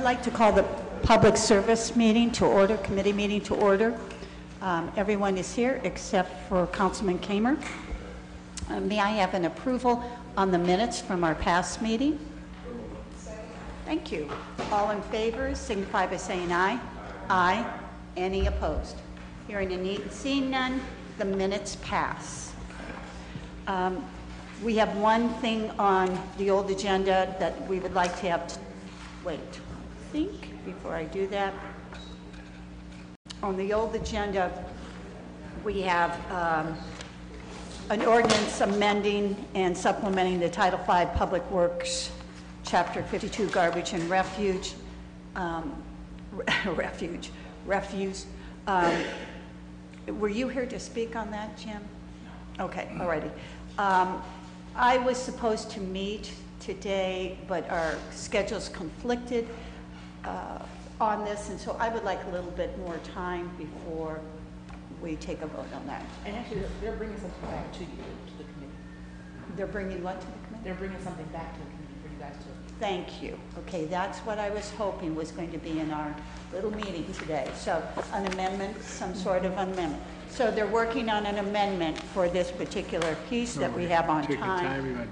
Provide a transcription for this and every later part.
I'd like to call the public service meeting to order, committee meeting to order. Everyone is here except for Councilman Kamer. May I have an approval on the minutes from our past meeting? Thank you. All in favor signify by saying aye. Aye. Any opposed? Hearing and seeing none, the minutes pass. We have one thing on the old agenda that we would like to have. Wait, I think before I do that, on the old agenda, we have an ordinance amending and supplementing the Title V Public Works, Chapter 52, Garbage and Refuge. Refuse. Were you here to speak on that, Jim? Okay, alrighty. I was supposed to meet today, but our schedules conflicted on this, and so I would like a little bit more time before we take a vote on that. And actually, they're bringing something back to you, to the committee. They're bringing what to the committee? They're bringing something back to the committee for you guys to. Thank you. Okay, that's what I was hoping was going to be in our little meeting today. So an amendment, some sort of amendment. So they're working on an amendment for this particular piece that we have on time.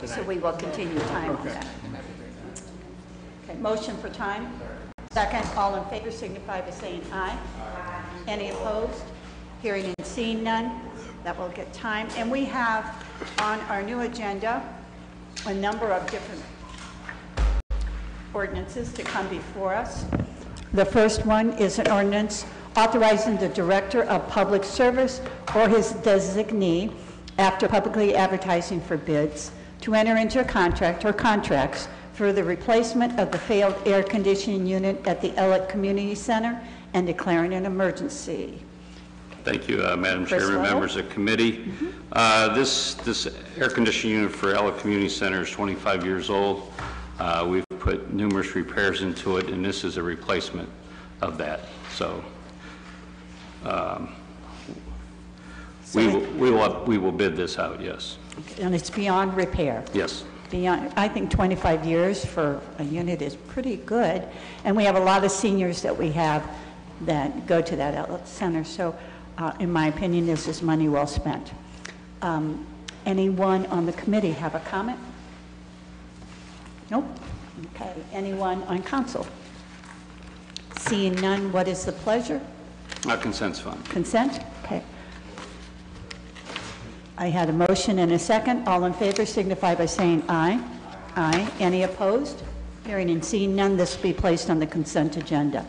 So we will continue time on that. Okay, motion for time. Second, all in favor signify by saying aye. Aye. Any opposed? Hearing and seeing none, that will get time. And we have on our new agenda a number of different ordinances to come before us. The first one is an ordinance authorizing the Director of Public Service or his designee, after publicly advertising for bids, to enter into a contract or contracts for the replacement of the failed air conditioning unit at the Elliott Community Center and declaring an emergency. Thank you, Madam Chairman, members of the committee. This air conditioning unit for Elliott Community Center is 25 years old. We've put numerous repairs into it, and this is a replacement of that. So we will bid this out, yes. And it's beyond repair. Yes. Beyond, I think 25 years for a unit is pretty good. And we have a lot of seniors that we have that go to that outlet center. So in my opinion, this is money well spent. Anyone on the committee have a comment? Nope. Okay. Anyone on council? Seeing none, what is the pleasure? Consent's fine. Consent? Okay. I had a motion and a second. All in favor signify by saying aye. Aye. Any opposed? Hearing and seeing none, this will be placed on the consent agenda.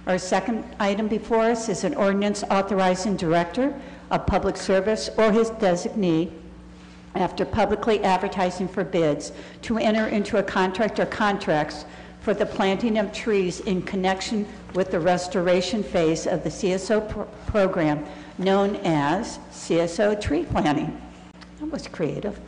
Our second item before us is an ordinance authorizing Director of Public Service or his designee, after publicly advertising for bids, to enter into a contract or contracts for the planting of trees in connection with the restoration phase of the CSO program known as CSO tree planting. That was creative.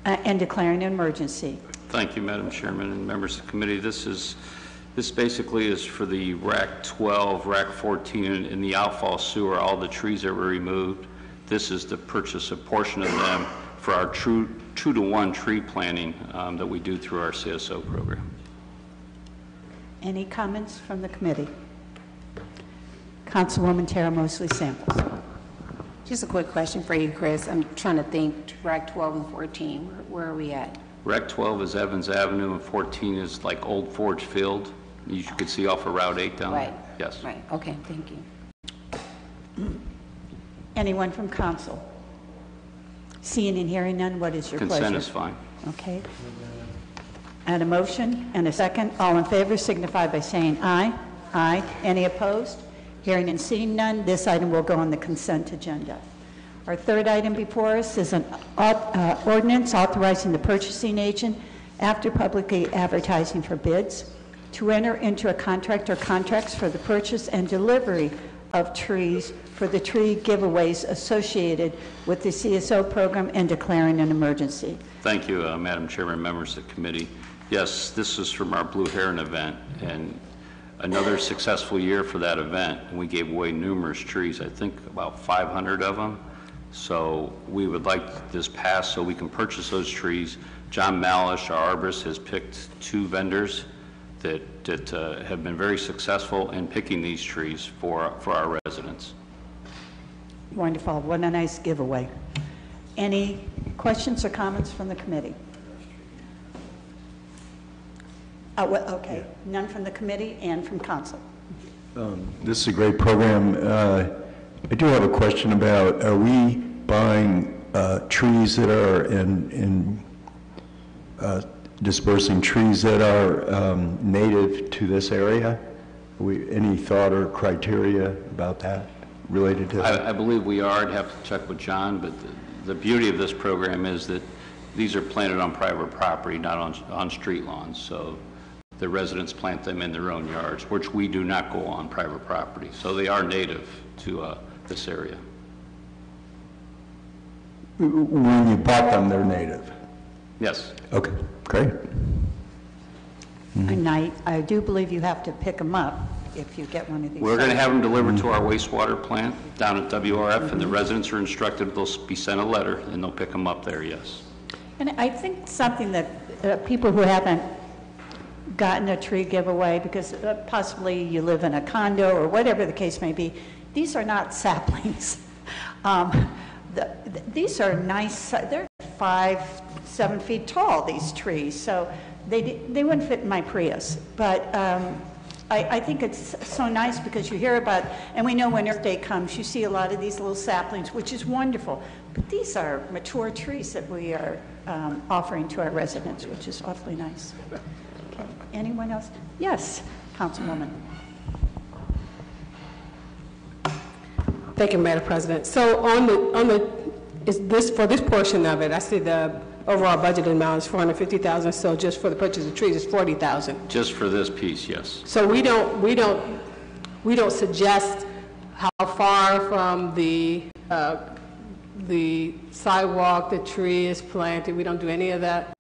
And declaring an emergency. Thank you, Madam Chairman and members of the committee. This basically is for the RAC 12, RAC 14 in the outfall sewer, all the trees that were removed. This is to purchase a portion of them for our 2-to-1 tree planting that we do through our CSO program. Any comments from the committee? Councilwoman Tara Mosley Samples. Just a quick question for you, Chris. I'm trying to think, RAC 12 and 14, where are we at? RAC 12 is Evans Avenue and 14 is like Old Forge Field. You could see off of Route 8 down right. there. Yes. Right. Okay, thank you. Anyone from council? Seeing and hearing none, what is your pleasure? Consent is fine. Okay. And a motion and a second. All in favor signify by saying aye. Aye. Any opposed? Hearing and seeing none, this item will go on the consent agenda. Our third item before us is an ordinance authorizing the purchasing agent, after publicly advertising for bids, to enter into a contract or contracts for the purchase and delivery of trees for the tree giveaways associated with the CSO program and declaring an emergency. Thank you, Madam Chairman, members of the committee. Yes, this is from our Blue Heron event, and another successful year for that event. We gave away numerous trees, I think about 500 of them. So we would like this passed so we can purchase those trees. John Malish, our arborist, has picked 2 vendors that have been very successful in picking these trees for our residents. Wonderful. What a nice giveaway. Any questions or comments from the committee? Okay. None from the committee and from council. This is a great program. I do have a question about, are we buying trees that are dispersing trees that are native to this area? Any thought or criteria about that related to that? I believe we are. I'd have to check with John, but the beauty of this program is that these are planted on private property, not on street lawns. So the residents plant them in their own yards, which we do not go on private property. So they are native to this area. When you bought them, they're native? Yes. Okay, great. And I do believe you have to pick them up if you get one of these. We're going to have them delivered to our wastewater plant down at WRF, and the residents are instructed they'll be sent a letter, and they'll pick them up there, yes. And I think something that people who haven't gotten a tree giveaway, because possibly you live in a condo or whatever the case may be, these are not saplings. These are nice, they're 5-7 feet tall, these trees, so they wouldn't fit in my Prius. But I think it's so nice because you hear about, and we know when Earth Day comes, you see a lot of these little saplings, which is wonderful. But these are mature trees that we are offering to our residents, which is awfully nice. Okay. Anyone else? Yes, Councilwoman. Thank you, Madam President. So for this portion of it, I see the overall budget amount is $450,000. So just for the purchase of trees, it's $40,000. Just for this piece, yes. So we don't suggest how far from the sidewalk the tree is planted. We don't do any of that.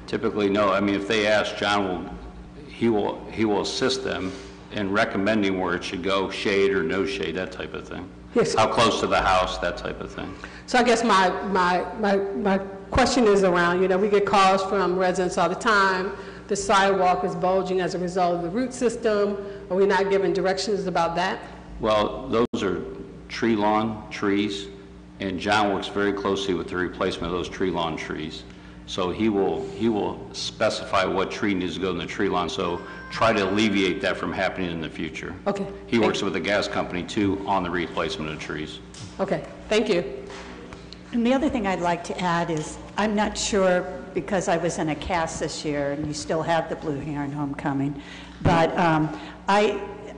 Typically, no. I mean, if they ask, John will assist them in recommending where it should go, shade or no shade, that type of thing. Yes. How close to the house, that type of thing. So I guess my question is around, we get calls from residents all the time. The sidewalk is bulging as a result of the root system. Are we not given directions about that? Well, those are tree lawn trees, and John works very closely with the replacement of those tree lawn trees. So he will specify what tree needs to go in the tree lawn, so try to alleviate that from happening in the future. Okay. He works with the gas company, too, on the replacement of trees. Okay, thank you. And the other thing I'd like to add is, I'm not sure, because I was in a cast this year, and you still have the Blue Heron Homecoming, but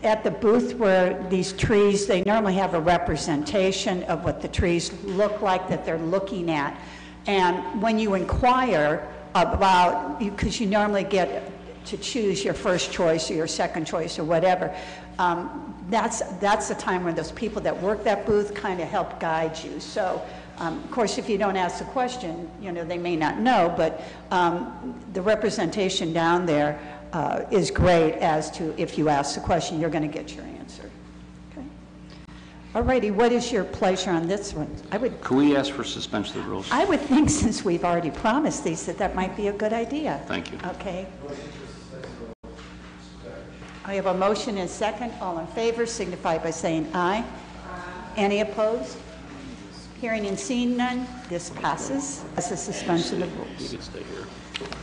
at the booth where these trees, they normally have a representation of what the trees look like that they're looking at. And when you inquire about, because you normally get to choose your first choice or your second choice or whatever, that's the time when those people that work that booth kind of help guide you. So, of course, if you don't ask the question, they may not know, but the representation down there is great as to if you ask the question, you're going to get your answer. Okay. All righty, what is your pleasure on this one? Could we ask for suspension of the rules? I would think, since we've already promised these, that might be a good idea. Thank you. Okay. I have a motion and second. All in favor signify by saying aye. Any opposed? Hearing and seeing none, this passes as a suspension of rules. You can stay here.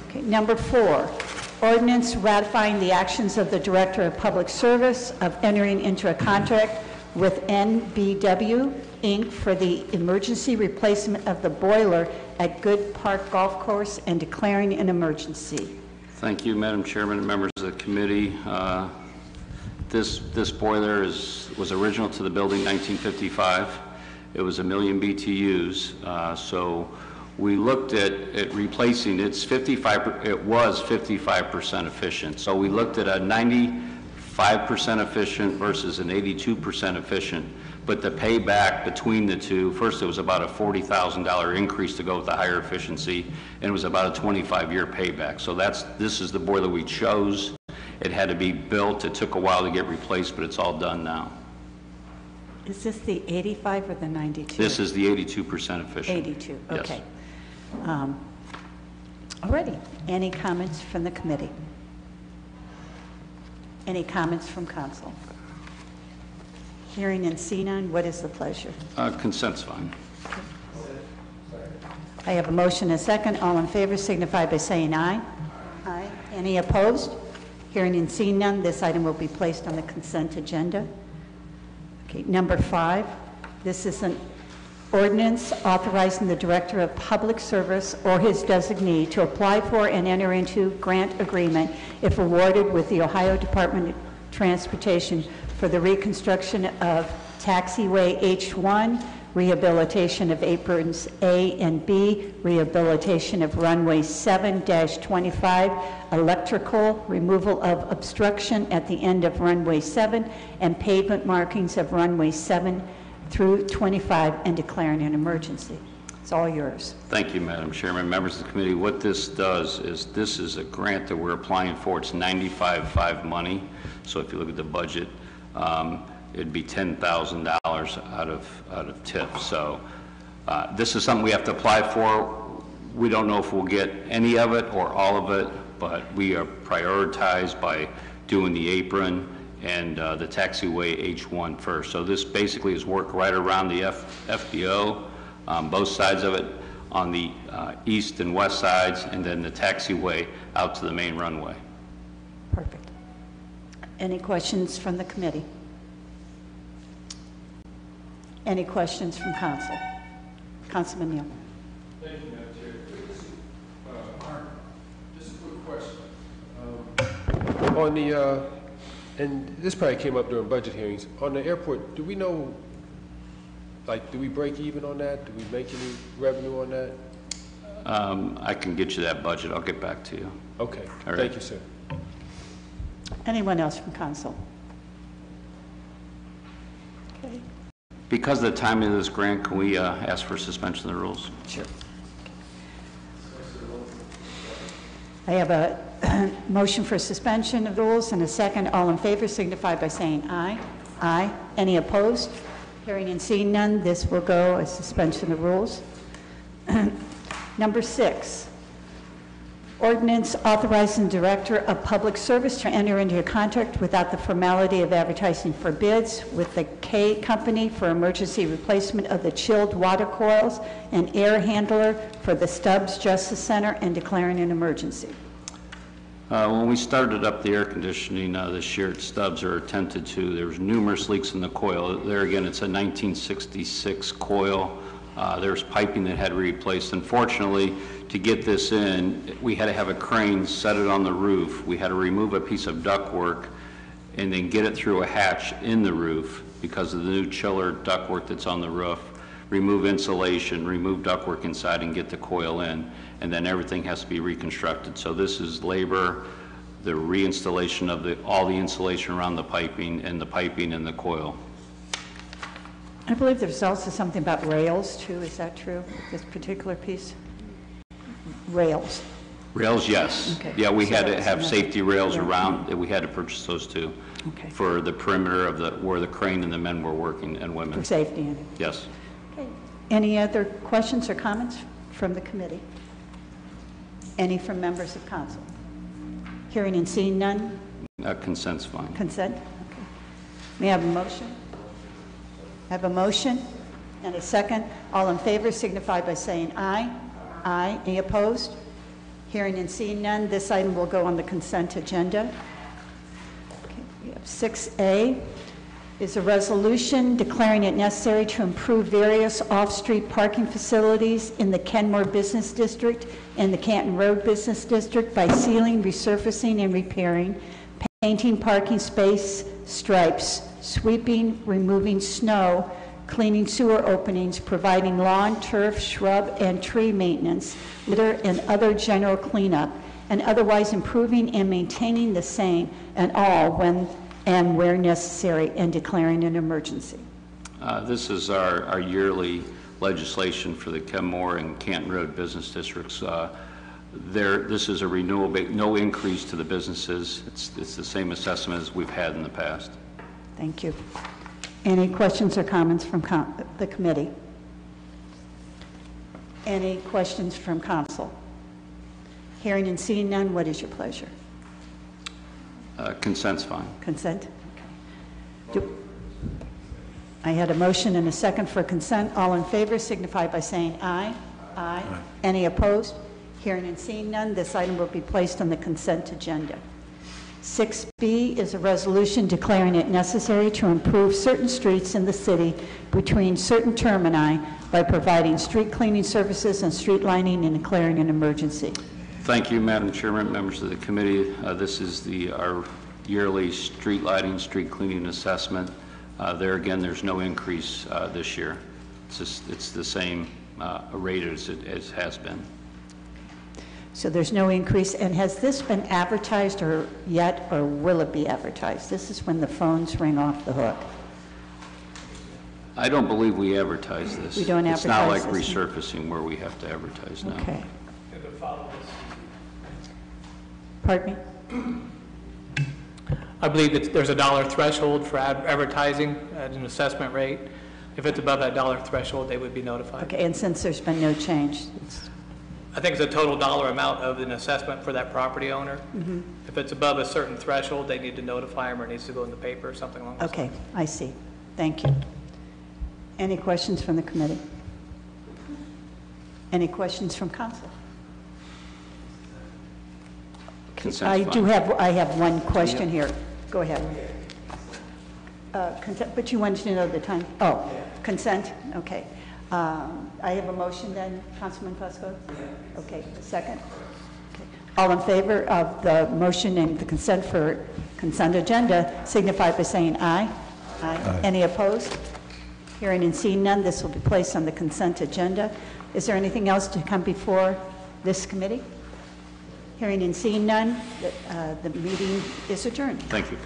Okay, number 4, ordinance ratifying the actions of the Director of Public Service of entering into a contract with NBW, Inc. for the emergency replacement of the boiler at Good Park Golf Course and declaring an emergency. Thank you, Madam Chairman and members of the committee. This boiler was original to the building 1955. It was 1 million BTUs. So we looked at replacing it. It was 55% efficient. So we looked at a 95% efficient versus an 82% efficient. But the payback between the two, first it was about a $40,000 increase to go with the higher efficiency, and it was about a 25-year payback. So this is the boiler we chose. It had to be built. It took a while to get replaced, but it's all done now. Is this the 85 or the 92? This is the 82% efficient. 82, Yes. okay. All righty. Any comments from the committee? Any comments from council? Hearing and seeing none, what is the pleasure? Consent's fine. I have a motion and a second. All in favor signify by saying aye. Aye. Any opposed? Hearing and seeing none, this item will be placed on the consent agenda. Okay, number 5, this is an ordinance authorizing the Director of Public Service or his designee to apply for and enter into grant agreement if awarded with the Ohio Department of Transportation for the reconstruction of taxiway H1, rehabilitation of aprons A and B, rehabilitation of runway 7-25, electrical, removal of obstruction at the end of runway 7, and pavement markings of runway 7 through 25, and declaring an emergency. It's all yours. Thank you, Madam Chairman. Members of the committee, what this does is this is a grant that we're applying for. It's 95.5 money. So if you look at the budget, it'd be $10,000 out of TIF. So this is something we have to apply for. We don't know if we'll get any of it or all of it, but we are prioritized by doing the apron and the taxiway H1 first. So this basically is work right around the FBO, both sides of it, on the east and west sides, and then the taxiway out to the main runway. Perfect. Any questions from the committee? Any questions from council? Councilman Neal. Thank you, Madam Chair. Mark, just a quick question. On the, and this probably came up during budget hearings, on the airport, do we know, like, do we break even on that? Do we make any revenue on that? I can get you that budget. I'll get back to you. Okay, All right. Thank you, sir. Anyone else from council? Okay. Because of the timing of this grant, can we ask for suspension of the rules? Sure. I have a motion for suspension of the rules and a second. All in favor signify by saying aye. Aye. Any opposed? Hearing and seeing none, this will go as suspension of rules. Number 6, ordinance authorizing Director of Public Service to enter into a contract without the formality of advertising for bids with the K Company for emergency replacement of the chilled water coils and air handler for the Stubbs Justice Center and declaring an emergency. When we started up the air conditioning this year at Stubbs, or attempted to, there was numerous leaks in the coil. There again, it's a 1966 coil. There's piping that had to be replaced. Unfortunately, to get this in, we had to have a crane set it on the roof. We had to remove a piece of ductwork and then get it through a hatch in the roof because of the new chiller ductwork that's on the roof, remove insulation, remove ductwork inside and get the coil in, and then everything has to be reconstructed. So this is labor, the reinstallation of all the insulation around the piping and the coil. I believe there's also something about rails too. Is that true, this particular piece? Rails. Rails, yes. Okay. Yeah, we So had to that's have another- safety rails yeah. around, we had to purchase those too. Okay. For the perimeter of where the crane and the men were working, and For women. safety. And Yes. okay. Any other questions or comments from the committee? Any from members of council? Hearing and seeing none, Consent's fine. consent? Okay. May I have a motion? I have a motion and a second. All in favor signify by saying aye. Aye. Any opposed? Hearing and seeing none, this item will go on the consent agenda. Okay, we have 6A is a resolution declaring it necessary to improve various off-street parking facilities in the Kenmore Business District and the Canton Road Business District by sealing, resurfacing, and repairing, painting parking space stripes, sweeping, removing snow, cleaning sewer openings, providing lawn, turf, shrub, and tree maintenance, litter, and other general cleanup, and otherwise improving and maintaining the same and all when and where necessary, and declaring an emergency. This is our yearly legislation for the Kenmore and Canton Road business districts. This is a renewal, no increase to the businesses. It's the same assessment as we've had in the past. Thank you. Any questions or comments from the committee? Any questions from council? Hearing and seeing none, what is your pleasure? Consent's fine. Consent? Do- I had a motion and a second for consent. All in favor signify by saying aye. Aye. Any opposed? Hearing and seeing none, this item will be placed on the consent agenda. 6B is a resolution declaring it necessary to improve certain streets in the city between certain termini by providing street cleaning services and street lining and declaring an emergency. Thank you, Madam Chairman, members of the committee. This is our yearly street lighting, street cleaning assessment. There again, there's no increase this year. It's the same rate as it has been. So there's no increase. And has this been advertised or yet, or will it be advertised? This is when the phones ring off the hook. I don't believe we advertise this. We don't It's not like advertise this. resurfacing where we have to advertise now. Okay. Pardon me? I believe that there's a dollar threshold for advertising at an assessment rate. If it's above that dollar threshold, they would be notified. Okay, and since there's been no change, I think it's a total dollar amount of an assessment for that property owner. If it's above a certain threshold, they need to notify them or it needs to go in the paper or something along those lines. okay, I see. Thank you. Any questions from the committee? Any questions from council? Consent's I do fine. I have one question here. Go ahead. Consent, but you wanted to know the time? Oh, consent? Okay. I have a motion then, Councilman Fusco? Okay, a second? Okay. All in favor of the motion and the consent for consent agenda signify by saying aye. Aye. Any opposed? Hearing and seeing none, this will be placed on the consent agenda. Is there anything else to come before this committee? Hearing and seeing none, the meeting is adjourned. Thank you.